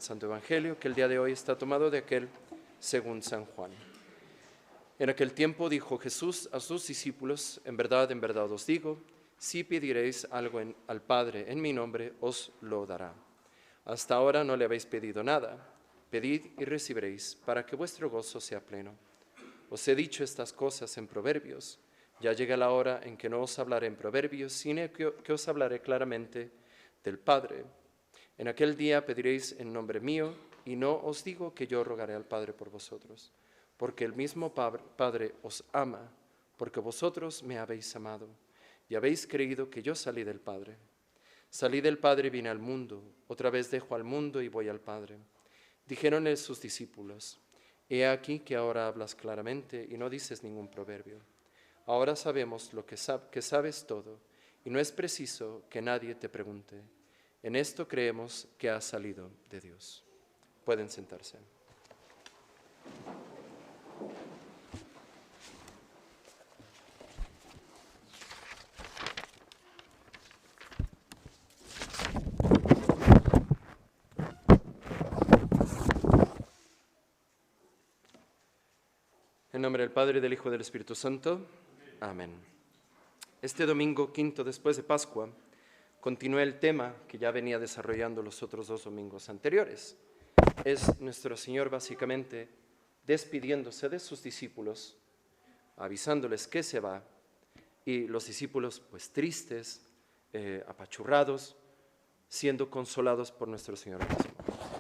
Santo Evangelio, que el día de hoy está tomado de aquel según San Juan. En aquel tiempo dijo Jesús a sus discípulos: en verdad os digo, si pediréis algo al Padre en mi nombre, os lo dará. Hasta ahora no le habéis pedido nada. Pedid y recibiréis, para que vuestro gozo sea pleno. Os he dicho estas cosas en proverbios. Ya llega la hora en que no os hablaré en proverbios, sino que os hablaré claramente del Padre. En aquel día pediréis en nombre mío, y no os digo que yo rogaré al Padre por vosotros, porque el mismo Padre os ama, porque vosotros me habéis amado, y habéis creído que yo salí del Padre. Salí del Padre y vine al mundo, otra vez dejo al mundo y voy al Padre. Dijéronle sus discípulos: he aquí que ahora hablas claramente y no dices ningún proverbio. Ahora sabemos que sabes todo, y no es preciso que nadie te pregunte. En esto creemos que has salido de Dios. Pueden sentarse. En nombre del Padre, del Hijo y del Espíritu Santo. Amén. Este domingo quinto después de Pascua, continúa el tema que ya venía desarrollando los otros 2 domingos anteriores. Es nuestro Señor básicamente despidiéndose de sus discípulos, avisándoles que se va, y los discípulos pues tristes, apachurrados, siendo consolados por nuestro Señor mismo,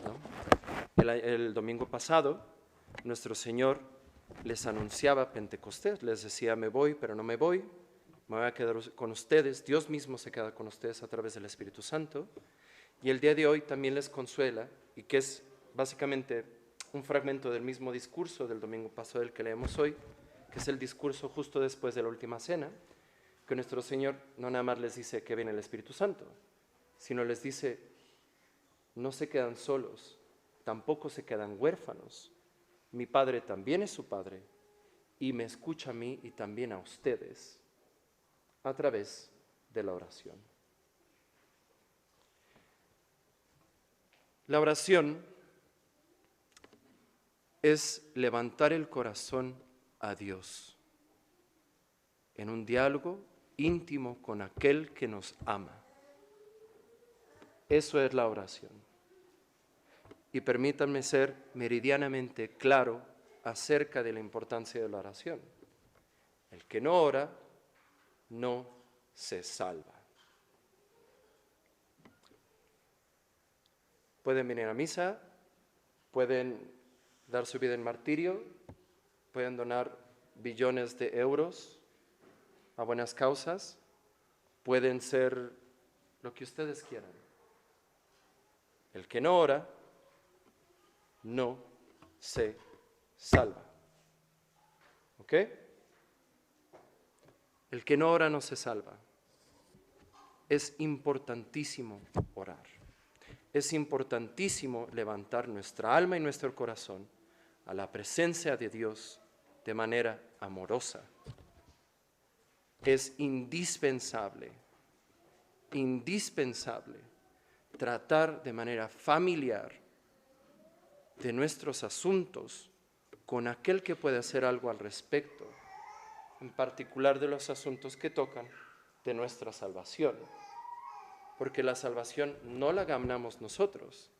¿no? El domingo pasado, nuestro Señor les anunciaba Pentecostés, les decía: me voy, pero no me voy a quedar con ustedes. Dios mismo se queda con ustedes a través del Espíritu Santo. Y el día de hoy también les consuela, y que es básicamente un fragmento del mismo discurso del domingo pasado del que leemos hoy, que es el discurso justo después de la última cena, que nuestro Señor no nada más les dice que viene el Espíritu Santo, sino les dice: no se quedan solos, tampoco se quedan huérfanos. Mi Padre también es su Padre, y me escucha a mí y también a ustedes a través de la oración. La oración es levantar el corazón a Dios en un diálogo íntimo con aquel que nos ama. Eso es la oración. Y permítanme ser meridianamente claro acerca de la importancia de la oración. El que no ora no se salva. Pueden venir a misa, pueden dar su vida en martirio, pueden donar billones de euros a buenas causas, pueden ser lo que ustedes quieran. El que no ora no se salva. ¿Ok? El que no ora no se salva. Es importantísimo orar. Es importantísimo levantar nuestra alma y nuestro corazón a la presencia de Dios de manera amorosa. Es indispensable tratar de manera familiar de nuestros asuntos con aquel que puede hacer algo al respecto, en particular de los asuntos que tocan de nuestra salvación. Porque la salvación no la ganamos nosotros,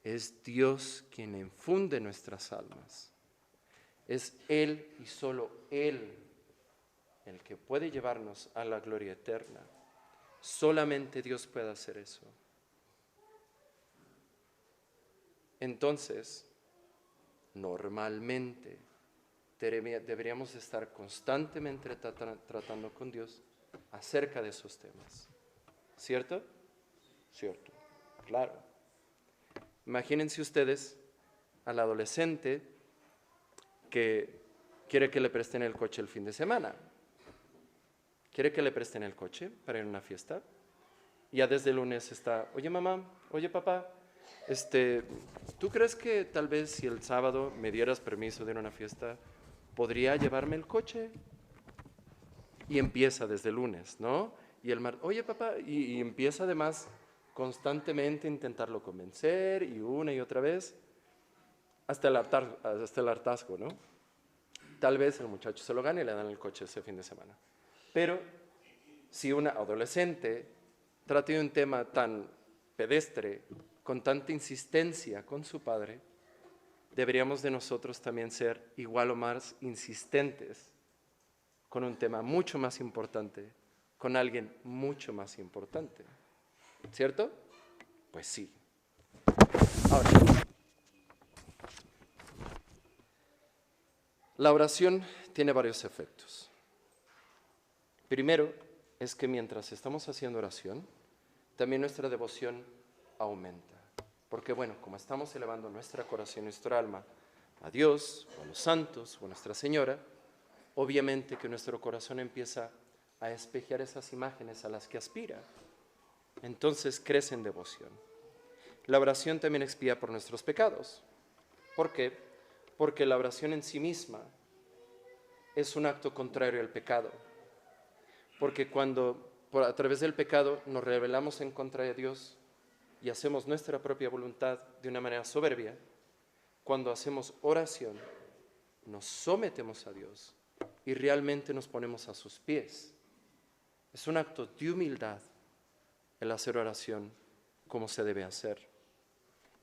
es Dios quien infunde nuestras almas. Es Él y solo Él el que puede llevarnos a la gloria eterna. Solamente Dios puede hacer eso. Entonces, normalmente deberíamos estar constantemente tratando con Dios acerca de esos temas. ¿Cierto? Cierto, claro. Imagínense ustedes al adolescente que quiere que le presten el coche el fin de semana. ¿Quiere que le presten el coche para ir a una fiesta? Ya desde el lunes está: oye mamá, oye papá, ¿tú crees que tal vez si el sábado me dieras permiso de ir a una fiesta, podría llevarme el coche? Y empieza desde el lunes, ¿no? Y el martes: oye papá, y empieza además constantemente intentarlo convencer y una y otra vez hasta el hartazgo, ¿no? Tal vez el muchacho se lo gane y le dan el coche ese fin de semana. Pero si una adolescente trata de un tema tan pedestre, con tanta insistencia con su padre, deberíamos de nosotros también ser igual o más insistentes con un tema mucho más importante, con alguien mucho más importante. ¿Cierto? Pues sí. Ahora, la oración tiene varios efectos. Primero es que mientras estamos haciendo oración, también nuestra devoción aumenta. Porque bueno, como estamos elevando nuestra corazón y nuestra alma a Dios, o a los santos, o a Nuestra Señora, obviamente que nuestro corazón empieza a espejear esas imágenes a las que aspira. Entonces crece en devoción. La oración también expía por nuestros pecados. ¿Por qué? Porque la oración en sí misma es un acto contrario al pecado. Porque cuando a través del pecado nos rebelamos en contra de Dios y hacemos nuestra propia voluntad de una manera soberbia, cuando hacemos oración nos sometemos a Dios y realmente nos ponemos a sus pies. Es un acto de humildad el hacer oración como se debe hacer.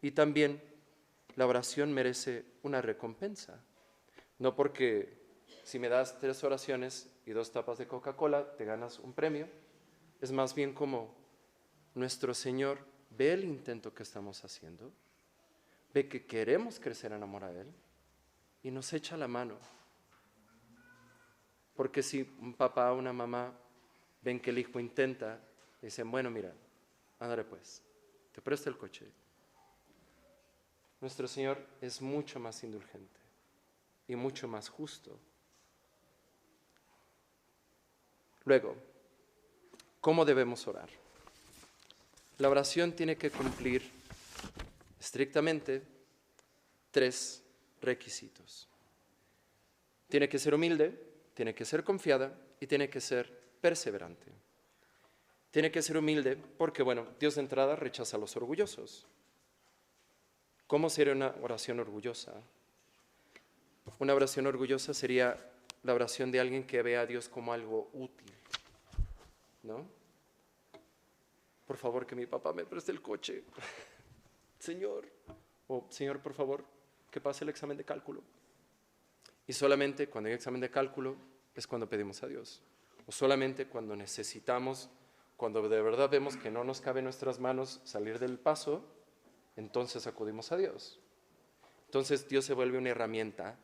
Y también la oración merece una recompensa. No porque si me das 3 oraciones y 2 tapas de Coca-Cola te ganas un premio. Es más bien como nuestro Señor ve el intento que estamos haciendo, ve que queremos crecer en amor a Él y nos echa la mano. Porque si un papá o una mamá ven que el hijo intenta, dicen, bueno, mira, ándale pues, te presto el coche. Nuestro Señor es mucho más indulgente y mucho más justo. Luego, ¿cómo debemos orar? La oración tiene que cumplir estrictamente 3 requisitos. Tiene que ser humilde, tiene que ser confiada y tiene que ser perseverante. Tiene que ser humilde porque, bueno, Dios de entrada rechaza a los orgullosos. ¿Cómo sería una oración orgullosa? Una oración orgullosa sería la oración de alguien que ve a Dios como algo útil, ¿no? Por favor, que mi papá me preste el coche. Señor. O, Señor, por favor, que pase el examen de cálculo. Y solamente cuando hay examen de cálculo es cuando pedimos a Dios. O solamente cuando necesitamos, cuando de verdad vemos que no nos cabe en nuestras manos salir del paso, entonces acudimos a Dios. Entonces Dios se vuelve una herramienta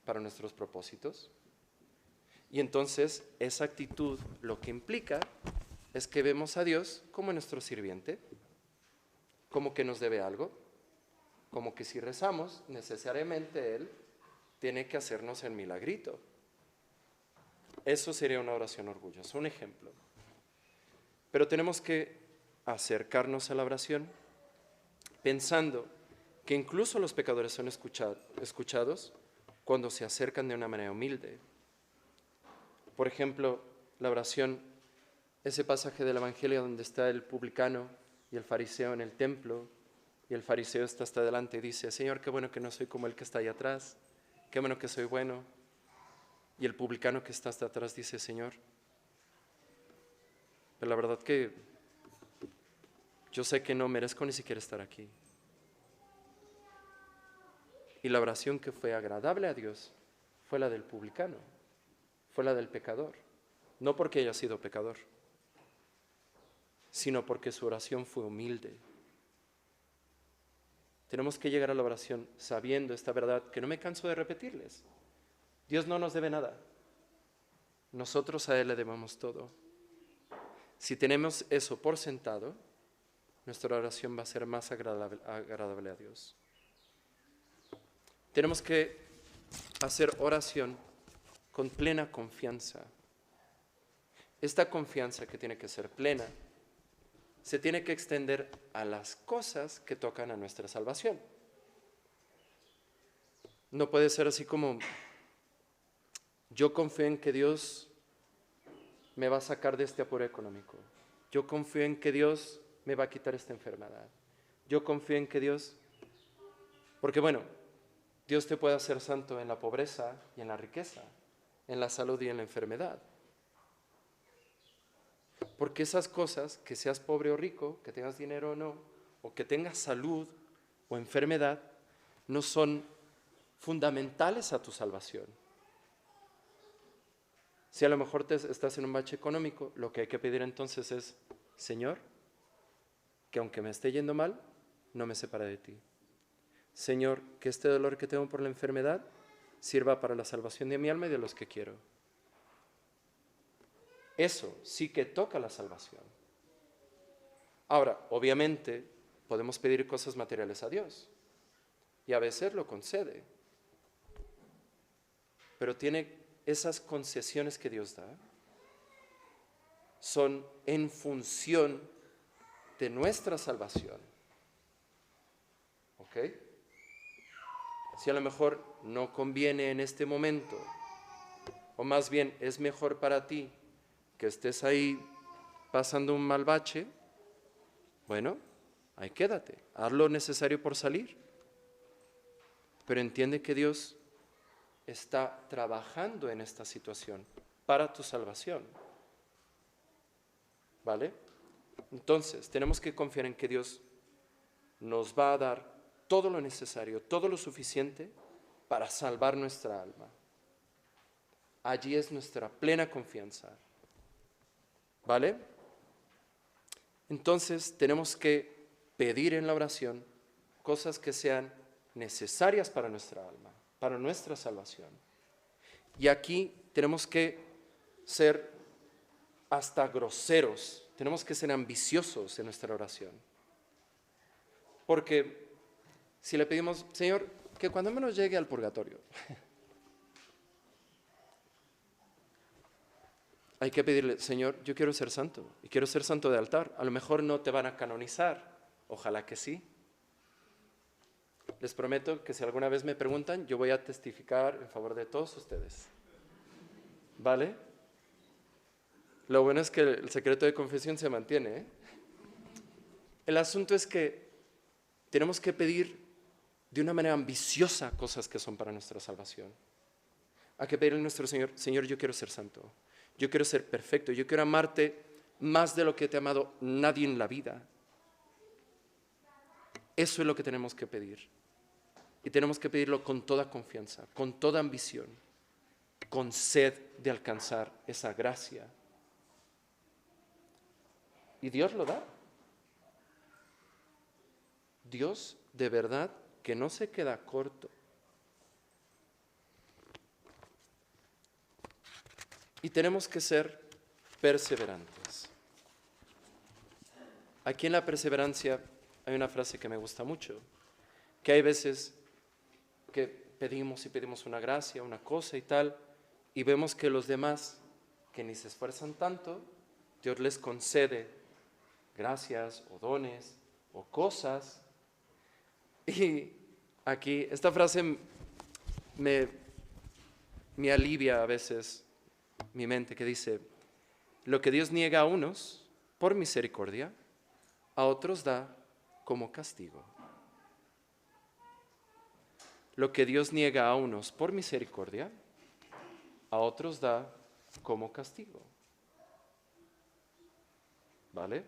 para nuestros propósitos. Y entonces esa actitud lo que implica es que vemos a Dios como nuestro sirviente, como que nos debe algo, como que si rezamos, necesariamente Él tiene que hacernos el milagrito. Eso sería una oración orgullosa, un ejemplo. Pero tenemos que acercarnos a la oración pensando que incluso los pecadores son escuchados cuando se acercan de una manera humilde. Por ejemplo, la oración, ese pasaje del Evangelio donde está el publicano y el fariseo en el templo, y el fariseo está hasta adelante y dice, Señor, qué bueno que no soy como el que está ahí atrás, qué bueno que soy bueno. Y el publicano que está hasta atrás dice, Señor, pero la verdad que yo sé que no merezco ni siquiera estar aquí. Y la oración que fue agradable a Dios fue la del publicano, fue la del pecador. No porque haya sido pecador, sino porque su oración fue humilde. Tenemos que llegar a la oración sabiendo esta verdad que no me canso de repetirles. Dios no nos debe nada. Nosotros a Él le debemos todo. Si tenemos eso por sentado, nuestra oración va a ser más agradable a Dios. Tenemos que hacer oración con plena confianza. Esta confianza que tiene que ser plena se tiene que extender a las cosas que tocan a nuestra salvación. No puede ser así como, yo confío en que Dios me va a sacar de este apuro económico. Yo confío en que Dios me va a quitar esta enfermedad. Yo confío en que Dios, porque bueno, Dios te puede hacer santo en la pobreza y en la riqueza, en la salud y en la enfermedad. Porque esas cosas, que seas pobre o rico, que tengas dinero o no, o que tengas salud o enfermedad, no son fundamentales a tu salvación. Si a lo mejor estás en un bache económico, lo que hay que pedir entonces es, Señor, que aunque me esté yendo mal, no me separe de ti. Señor, que este dolor que tengo por la enfermedad sirva para la salvación de mi alma y de los que quiero. Eso sí que toca la salvación. Ahora, obviamente, podemos pedir cosas materiales a Dios y a veces lo concede, pero tiene esas concesiones que Dios da, son en función de nuestra salvación. ¿Ok? Si a lo mejor no conviene en este momento, o más bien es mejor para ti que estés ahí pasando un mal bache, bueno, ahí quédate, haz lo necesario por salir. Pero entiende que Dios está trabajando en esta situación para tu salvación. ¿Vale? Entonces, tenemos que confiar en que Dios nos va a dar todo lo necesario, todo lo suficiente para salvar nuestra alma. Allí es nuestra plena confianza. ¿Vale? Entonces, tenemos que pedir en la oración cosas que sean necesarias para nuestra alma, para nuestra salvación. Y aquí tenemos que ser hasta groseros, tenemos que ser ambiciosos en nuestra oración. Porque si le pedimos, Señor, que cuando menos llegue al purgatorio, hay que pedirle, Señor, yo quiero ser santo, y quiero ser santo de altar. A lo mejor no te van a canonizar, ojalá que sí. Les prometo que si alguna vez me preguntan, yo voy a testificar en favor de todos ustedes. ¿Vale? Lo bueno es que el secreto de confesión se mantiene, ¿eh? El asunto es que tenemos que pedir de una manera ambiciosa cosas que son para nuestra salvación. Hay que pedirle a nuestro Señor, Señor, yo quiero ser santo, yo quiero ser perfecto, yo quiero amarte más de lo que te ha amado nadie en la vida. Eso es lo que tenemos que pedir. Y tenemos que pedirlo con toda confianza, con toda ambición, con sed de alcanzar esa gracia. Y Dios lo da. Dios de verdad que no se queda corto. Y tenemos que ser perseverantes. Aquí en la perseverancia hay una frase que me gusta mucho, que hay veces que pedimos y pedimos una gracia, una cosa y tal, y vemos que los demás, que ni se esfuerzan tanto, Dios les concede gracias o dones o cosas. Y aquí, esta frase me alivia a veces mi mente, que dice, lo que Dios niega a unos por misericordia, a otros da como castigo. Lo que Dios niega a unos por misericordia, a otros da como castigo. ¿Vale?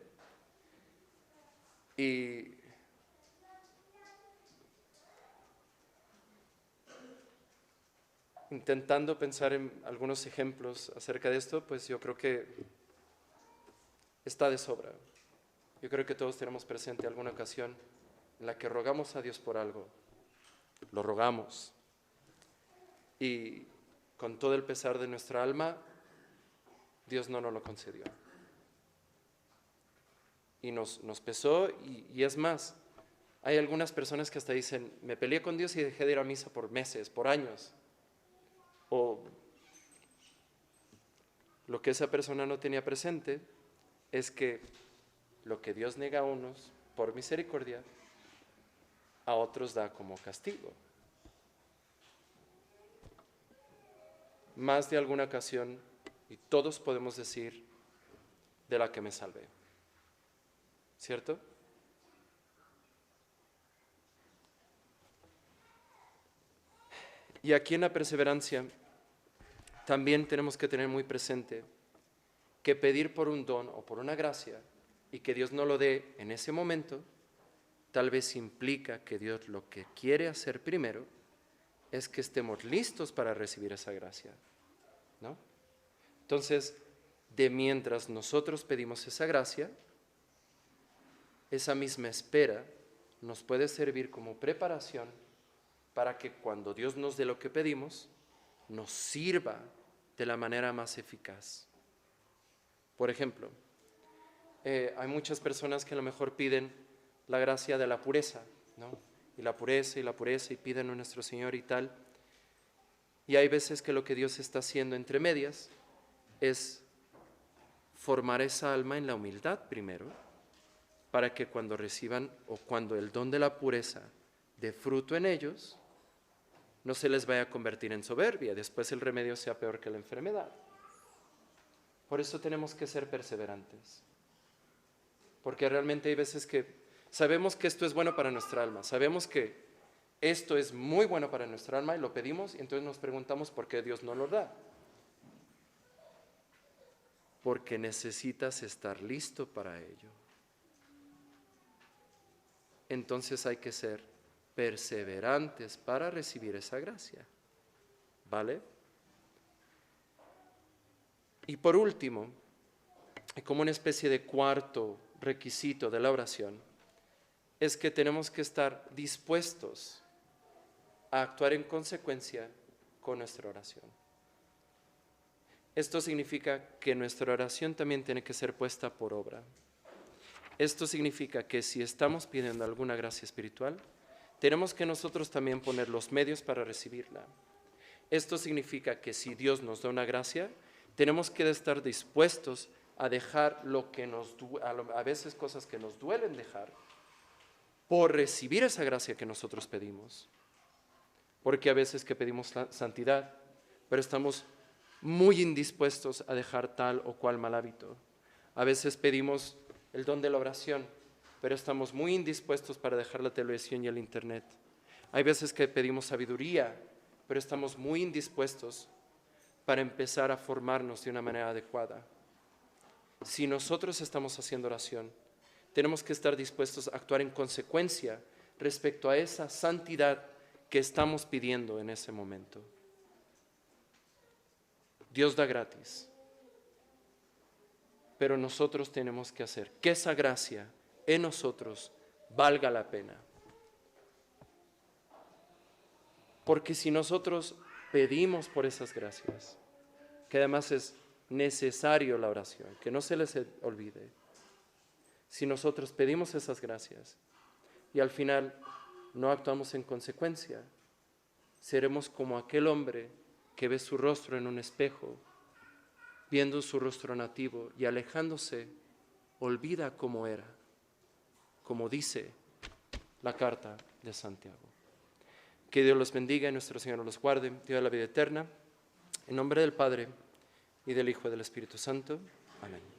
Y intentando pensar en algunos ejemplos acerca de esto, pues yo creo que está de sobra. Yo creo que todos tenemos presente alguna ocasión en la que rogamos a Dios por algo. Lo rogamos. Y con todo el pesar de nuestra alma, Dios no nos lo concedió. Y nos pesó y es más, hay algunas personas que hasta dicen, me peleé con Dios y dejé de ir a misa por meses, por años. O lo que esa persona no tenía presente es que lo que Dios niega a unos por misericordia, a otros da como castigo. Más de alguna ocasión, y todos podemos decir, de la que me salvé. ¿cierto? Y aquí en la perseverancia también tenemos que tener muy presente que pedir por un don o por una gracia y que Dios no lo dé en ese momento, tal vez implica que Dios lo que quiere hacer primero es que estemos listos para recibir esa gracia, ¿no? Entonces, de mientras nosotros pedimos esa gracia, esa misma espera nos puede servir como preparación para que cuando Dios nos dé lo que pedimos, nos sirva de la manera más eficaz. Por ejemplo, hay muchas personas que a lo mejor piden la gracia de la pureza, ¿no? Y la pureza, y piden a nuestro Señor y tal. Y hay veces que lo que Dios está haciendo entre medias es formar esa alma en la humildad primero, para que cuando reciban o cuando el don de la pureza dé fruto en ellos, no se les vaya a convertir en soberbia, después el remedio sea peor que la enfermedad. Por eso tenemos que ser perseverantes, porque realmente hay veces que sabemos que esto es bueno para nuestra alma, sabemos que esto es muy bueno para nuestra alma y lo pedimos y entonces nos preguntamos por qué Dios no lo da. Porque necesitas estar listo para ello. Entonces hay que ser perseverantes para recibir esa gracia, ¿vale? Y por último, como una especie de cuarto requisito de la oración, es que tenemos que estar dispuestos a actuar en consecuencia con nuestra oración. Esto significa que nuestra oración también tiene que ser puesta por obra. Esto significa que si estamos pidiendo alguna gracia espiritual, tenemos que nosotros también poner los medios para recibirla. Esto significa que si Dios nos da una gracia, tenemos que estar dispuestos a dejar lo que a veces cosas que nos duelen dejar, por recibir esa gracia que nosotros pedimos. Porque a veces que pedimos la santidad, pero estamos muy indispuestos a dejar tal o cual mal hábito. A veces pedimos el don de la oración, pero estamos muy indispuestos para dejar la televisión y el internet. Hay veces que pedimos sabiduría, pero estamos muy indispuestos para empezar a formarnos de una manera adecuada. Si nosotros estamos haciendo oración, tenemos que estar dispuestos a actuar en consecuencia respecto a esa santidad que estamos pidiendo en ese momento. Dios da gratis, pero nosotros tenemos que hacer que esa gracia en nosotros valga la pena. Porque si nosotros pedimos por esas gracias, que además es necesario la oración, que no se les olvide, si nosotros pedimos esas gracias y al final no actuamos en consecuencia, seremos como aquel hombre que ve su rostro en un espejo, viendo su rostro nativo y alejándose, olvida cómo era, como dice la carta de Santiago. Que Dios los bendiga y nuestro Señor los guarde, Dios de la vida eterna, en nombre del Padre, y del Hijo y del Espíritu Santo. Amén.